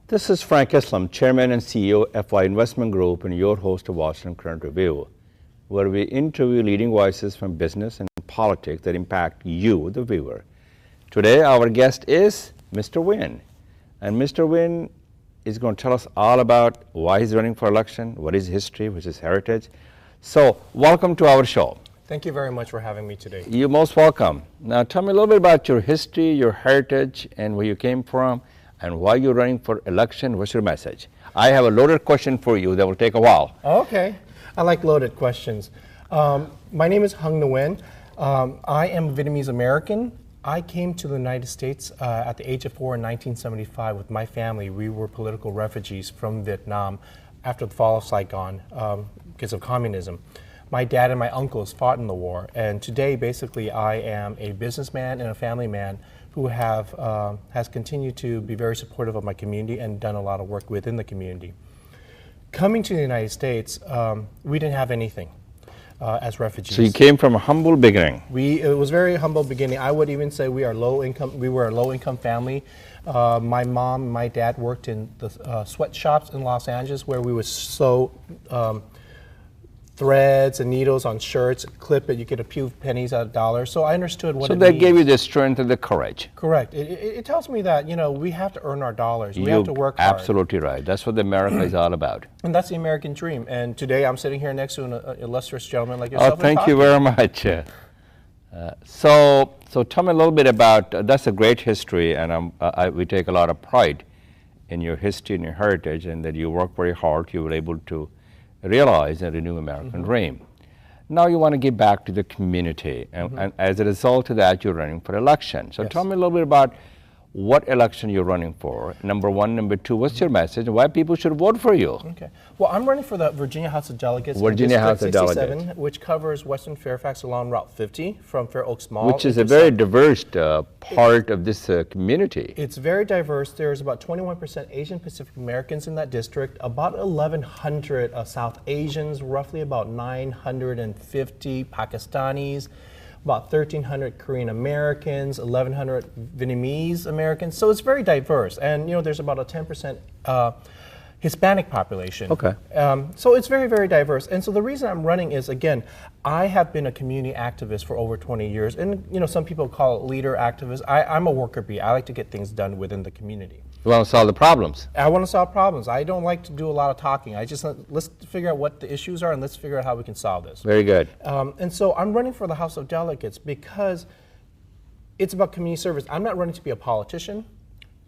This is Frank Islam, Chairman and CEO of FY Investment Group and your host of Washington Current Review, where we interview leading voices from business and politics that impact you, the viewer. Today, our guest is Mr. Nguyen. And Mr. Nguyen is going to tell us all about why he's running for election, what is history, what is his heritage. So, welcome to our show. Thank you very much for having me today. You're most welcome. Now, tell me a little bit about your history, your heritage, and where you came from, and why you're running for election. What's your message? I have a loaded question for you that will take a while. Okay. I like loaded questions. My name is Hung Nguyen. I am Vietnamese American. I came to the United States at the age of 4 in 1975 with my family. We were political refugees from Vietnam after the fall of Saigon because of communism. My dad and my uncles fought in the war, and today basically I am a businessman and a family man who has continued to be very supportive of my community and done a lot of work within the community. Coming to the United States, we didn't have anything as refugees. So you came from a humble beginning. It was very humble beginning. I would even say we are low income. We were a low income family. My mom and my dad worked in the sweatshops in Los Angeles where we would sew threads and needles on shirts, clip it, you get a few pennies out of dollars. So I understood what it means. So that gave you the strength and the courage. Correct. It tells me that, we have to earn our dollars. We have to work hard. Absolutely right. That's what America is all about. And that's the American dream. And today I'm sitting here next to an illustrious gentleman like yourself. Oh, thank you very much. So tell me a little bit about, that's a great history, and we take a lot of pride in your history and your heritage, and that you work very hard. You were able to realize and renew American dream. Now you want to give back to the community, and as a result of that, you're running for election. So tell me a little bit about what election you're running for, number one. Number two, what's your message and why people should vote for you? Okay. Well, I'm running for the Virginia House of Delegates. Virginia House of Delegates. Which covers Western Fairfax along Route 50 from Fair Oaks Mall. Which is a very diverse part of this community. It's very diverse. There's about 21% Asian Pacific Americans in that district, about 1,100 South Asians, roughly about 950 Pakistanis, about 1,300 Korean Americans, 1,100 Vietnamese Americans. So it's very diverse. And, there's about a 10% Hispanic population. Okay. So it's very, very diverse. And so the reason I'm running is, again, I have been a community activist for over 20 years. And, some people call it leader activist. I'm a worker bee. I like to get things done within the community. You want to solve the problems? I want to solve problems. I don't like to do a lot of talking. Let's figure out what the issues are and let's figure out how we can solve this. Very good. And so I'm running for the House of Delegates because it's about community service. I'm not running to be a politician.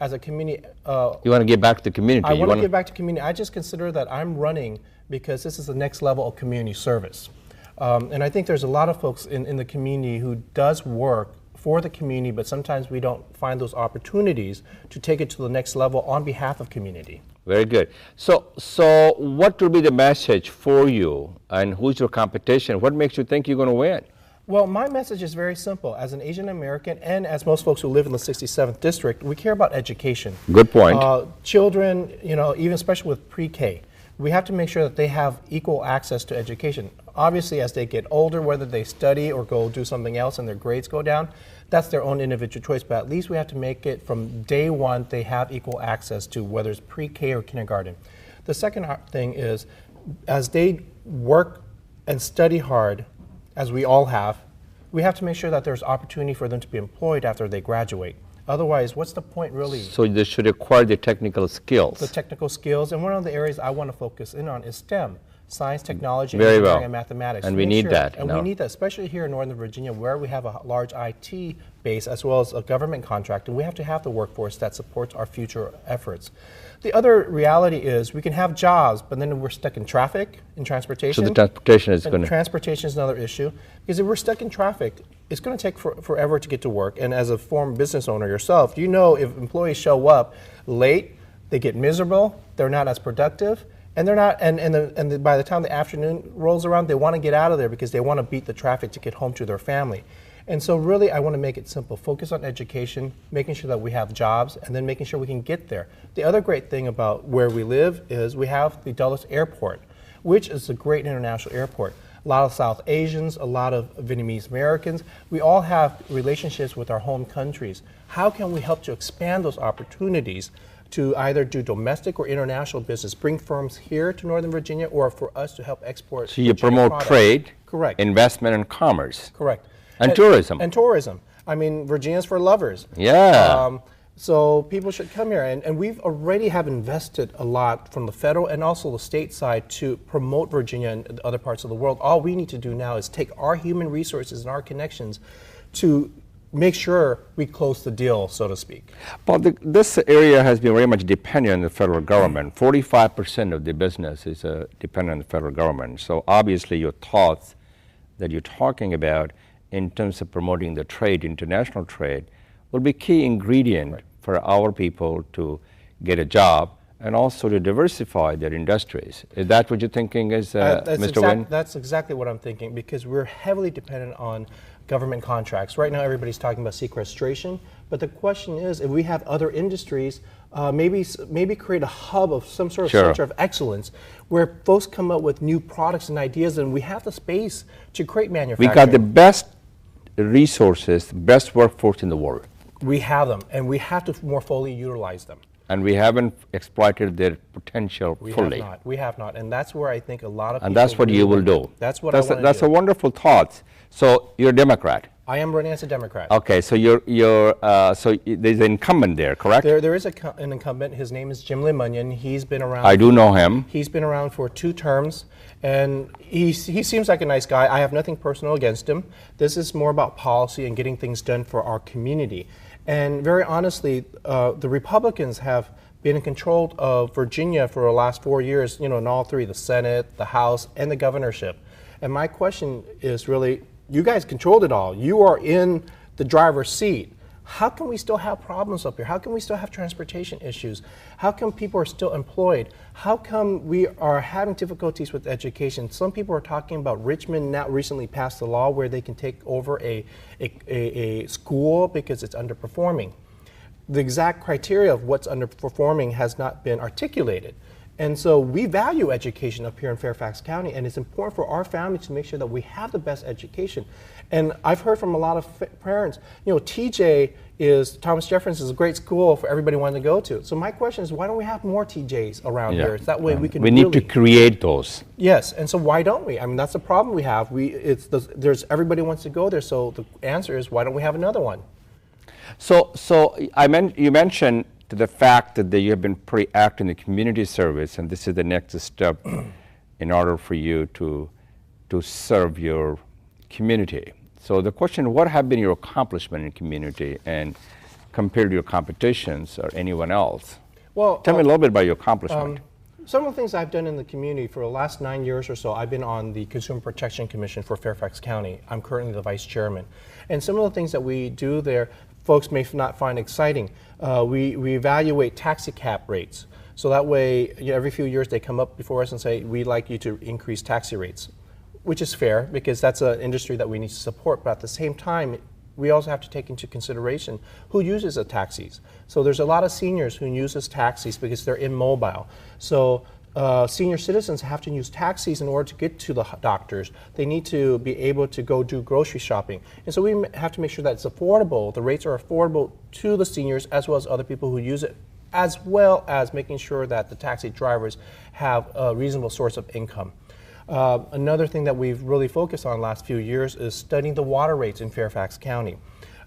As a community, you want to give back to the community. I want to give back to community. I just consider that I'm running because this is the next level of community service. And I think there's a lot of folks in the community who does work for the community, but sometimes we don't find those opportunities to take it to the next level on behalf of community. Very good. So what will be the message for you, and who's your competition? What makes you think you're going to win? Well, my message is very simple. As an Asian American, and as most folks who live in the 67th District, we care about education. Good point. Children, even especially with pre-K, we have to make sure that they have equal access to education. Obviously, as they get older, whether they study or go do something else and their grades go down, that's their own individual choice. But at least we have to make it from day one, they have equal access to whether it's pre-K or kindergarten. The second thing is, as they work and study hard, as we all have, we have to make sure that there's opportunity for them to be employed after they graduate. Otherwise, what's the point really? So they should acquire the technical skills. The technical skills, and one of the areas I want to focus in on is STEM, science, technology, Very engineering, well. and mathematics. And we need that. And we need that, especially here in Northern Virginia, where we have a large IT base as well as a government contract, and we have to have the workforce that supports our future efforts. The other reality is we can have jobs, but then we're stuck in traffic, in transportation. So the transportation is going to... Transportation is another issue, because if we're stuck in traffic, it's going to take forever to get to work. And as a former business owner yourself, if employees show up late, they get miserable, they're not as productive, and they're not. And by the time the afternoon rolls around, they want to get out of there because they want to beat the traffic to get home to their family. And so really, I want to make it simple. Focus on education, making sure that we have jobs, and then making sure we can get there. The other great thing about where we live is we have the Dulles Airport, which is a great international airport. A lot of South Asians, a lot of Vietnamese Americans. We all have relationships with our home countries. How can we help to expand those opportunities to either do domestic or international business, bring firms here to Northern Virginia, or for us to help export. So you Virginia promote products. trade, Correct. investment, and commerce. Correct. And tourism. And tourism. I mean, Virginia's for lovers. Yeah. So people should come here, and we've already have invested a lot from the federal and also the state side to promote Virginia and other parts of the world. All we need to do now is take our human resources and our connections to make sure we close the deal, so to speak. But this area has been very much dependent on the federal government. 45% of the business is dependent on the federal government. So obviously your thoughts that you're talking about in terms of promoting the trade, international trade, will be key ingredient for our people to get a job and also to diversify their industries. Is that what you're thinking, is, Mr. Nguyen? That's exactly what I'm thinking, because we're heavily dependent on government contracts. Right now everybody's talking about sequestration, but the question is, if we have other industries, maybe create a hub of some sort of center of excellence where folks come up with new products and ideas, and we have the space to create manufacturing. We got the best resources, best workforce in the world. We have them, and we have to more fully utilize them. And we haven't exploited their potential fully. We have not, and that's where I think a lot of people. And that's what you will do. That's what I want to do. That's a wonderful thought. So you're a Democrat. I am running as a Democrat. Okay, so so there's an incumbent there, correct? There is an incumbent. His name is Hung Nguyen. He's been around. I do know him. He's been around for 2 terms, and he seems like a nice guy. I have nothing personal against him. This is more about policy and getting things done for our community. And very honestly, the Republicans have been in control of Virginia for the last 4 years, in all 3, the Senate, the House, and the governorship. And my question is really, you guys controlled it all. You are in the driver's seat. How can we still have problems up here? How can we still have transportation issues? How come people are still employed? How come we are having difficulties with education? Some people are talking about Richmond now recently passed a law where they can take over a school because it's underperforming. The exact criteria of what's underperforming has not been articulated. And so we value education up here in Fairfax County, and it's important for our families to make sure that we have the best education. And I've heard from a lot of parents, Thomas Jefferson is a great school for everybody wanting to go to. So my question is, why don't we have more TJs around here? So that way we can need to create those. Yes, and so why don't we? I mean, that's the problem we have. There's everybody wants to go there, so the answer is, why don't we have another one? So you mentioned the fact that you have been pretty active in the community service, and this is the next step in order for you to serve your community. So the question, what have been your accomplishment in community and compared to your competitions or anyone else? Well, tell me a little bit about your accomplishment. Some of the things I've done in the community for the last 9 years or so, I've been on the Consumer Protection Commission for Fairfax County. I'm currently the vice chairman. And some of the things that we do there, folks may not find exciting. We evaluate taxi cab rates. So that way, every few years they come up before us and say, we'd like you to increase taxi rates, which is fair because that's an industry that we need to support. But at the same time, we also have to take into consideration who uses the taxis. So there's a lot of seniors who uses taxis because they're immobile. So senior citizens have to use taxis in order to get to the doctors. They need to be able to go do grocery shopping. And so we have to make sure that it's affordable. The rates are affordable to the seniors as well as other people who use it, as well as making sure that the taxi drivers have a reasonable source of income. Another thing that we've really focused on the last few years is studying the water rates in Fairfax County.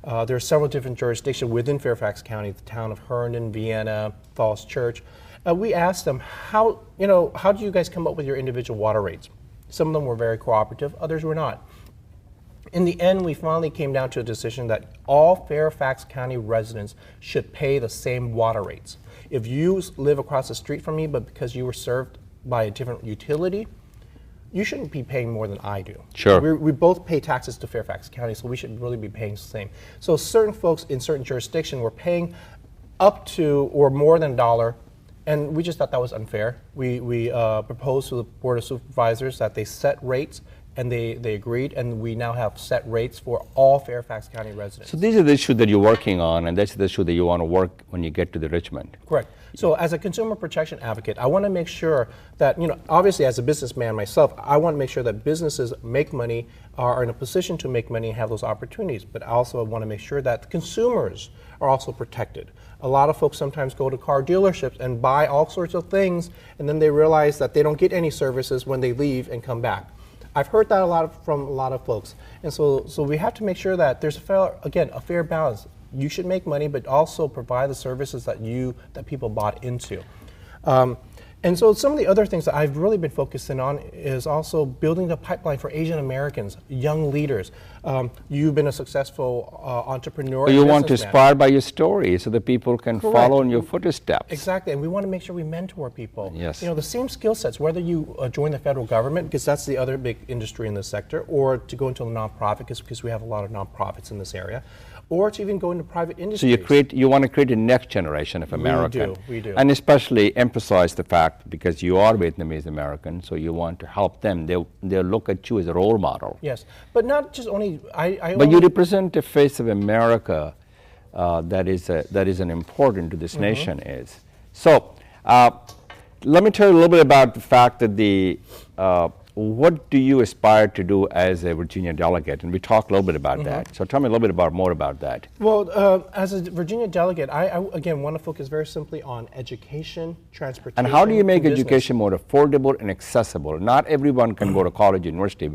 There are several different jurisdictions within Fairfax County, the town of Herndon, Vienna, Falls Church. We asked them, how do you guys come up with your individual water rates? Some of them were very cooperative, others were not. In the end, we finally came down to a decision that all Fairfax County residents should pay the same water rates. If you live across the street from me, but because you were served by a different utility, you shouldn't be paying more than I do. Sure. We both pay taxes to Fairfax County, so we should really be paying the same. So certain folks in certain jurisdictions were paying up to or more than $1, and we just thought that was unfair. We proposed to the Board of Supervisors that they set rates, and they agreed, and we now have set rates for all Fairfax County residents. So these are the issues that you're working on, and that's the issue that you want to work when you get to the Richmond. Correct. So as a consumer protection advocate, I want to make sure that, obviously as a businessman myself, I want to make sure that businesses make money, are in a position to make money and have those opportunities. But I also want to make sure that the consumers are also protected. A lot of folks sometimes go to car dealerships and buy all sorts of things, and then they realize that they don't get any services when they leave and come back. I've heard that from a lot of folks. And so we have to make sure that there's a fair balance. You should make money, but also provide the services that people bought into. And so some of the other things that I've really been focusing on is also building the pipeline for Asian Americans, young leaders. You've been a successful entrepreneur. You want to inspire by your story so that people can follow in your footsteps. Exactly, and we want to make sure we mentor people. Yes. You know, the same skill sets, whether you join the federal government, because that's the other big industry in this sector, or to go into a nonprofit, because we have a lot of nonprofits in this area, or to even go into private industry. So you want to create a next generation of American. We do. And especially emphasize the fact, because you are Vietnamese American, so you want to help them. They'll look at you as a role model. Yes, but not just only, But you represent the face of America that is an important to this nation is. So let me tell you a little bit about the fact that what do you aspire to do as a Virginia delegate? And we talked a little bit about that. So tell me a little bit more about that. Well, as a Virginia delegate, I again want to focus very simply on education, transportation. And how do you make business. education more affordable and accessible? Not everyone can go to college, university.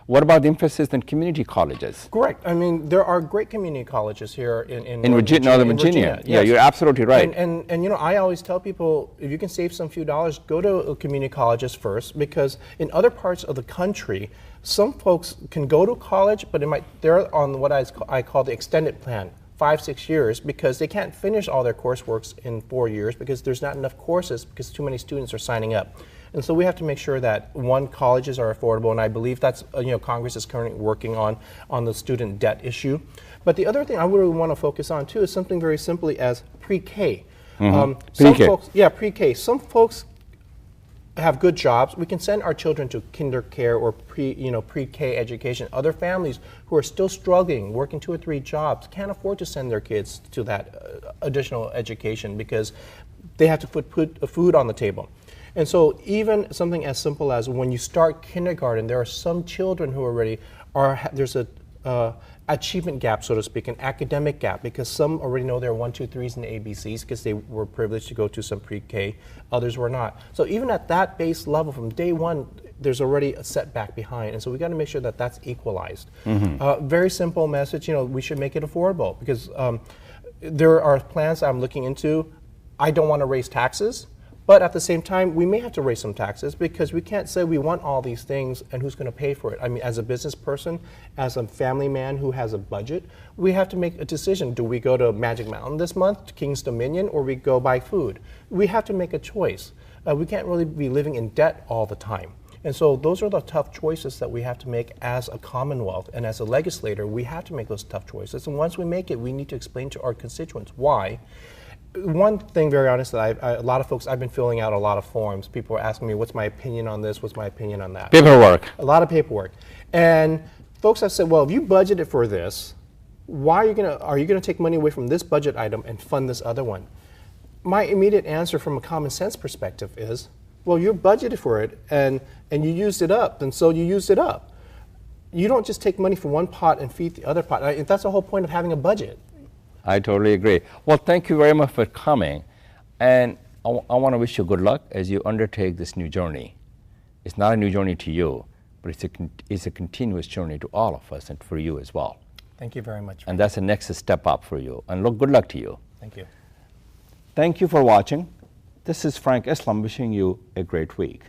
What about the emphasis on community colleges? Correct. I mean, there are great community colleges here in Northern Virginia. Yes. Yeah, you're absolutely right. And you know, I always tell people, if you can save some few dollars, go to community colleges first, because in other parts of the country, some folks can go to college, but they're on what I call the extended plan, 5-6 years, because they can't finish all their courseworks in 4 years because there's not enough courses because too many students are signing up. And so we have to make sure that, one, colleges are affordable, and I believe that's, Congress is currently working on the student debt issue. But the other thing I really want to focus on, too, is something very simply as pre-K. Pre-K. Pre-K. Some folks have good jobs. We can send our children to kinder care or pre-K education. Other families who are still struggling, working 2 or 3 jobs, can't afford to send their kids to that additional education because they have to put food on the table. And so even something as simple as when you start kindergarten, there are some children who there's a achievement gap, so to speak, an academic gap, because some already know their 1, 2, 3s and ABCs because they were privileged to go to some pre-K, others were not. So even at that base level, from day one, there's already a setback behind, and so we got to make sure that that's equalized. Very simple message, we should make it affordable, because there are plans I'm looking into. I don't want to raise taxes, but at the same time, we may have to raise some taxes, because we can't say we want all these things and who's going to pay for it. I mean, as a business person, as a family man who has a budget, we have to make a decision. Do we go to Magic Mountain this month, to King's Dominion, or we go buy food? We have to make a choice. We can't really be living in debt all the time. And so those are the tough choices that we have to make as a Commonwealth. And as a legislator, we have to make those tough choices. And once we make it, we need to explain to our constituents why. One thing, very honest, that a lot of folks, I've been filling out a lot of forms. People are asking me, what's my opinion on this? What's my opinion on that? Paperwork. A lot of paperwork. And folks have said, well, if you budgeted for this, are you going to take money away from this budget item and fund this other one? My immediate answer from a common sense perspective is, well, you budgeted for it and you used it up, and so you used it up. You don't just take money from one pot and feed the other pot. That's the whole point of having a budget. I totally agree. Well, thank you very much for coming. And I want to wish you good luck as you undertake this new journey. It's not a new journey to you, but it's a continuous journey to all of us and for you as well. Thank you very much. And that's the next step up for you. And good luck to you. Thank you. Thank you for watching. This is Frank Islam wishing you a great week.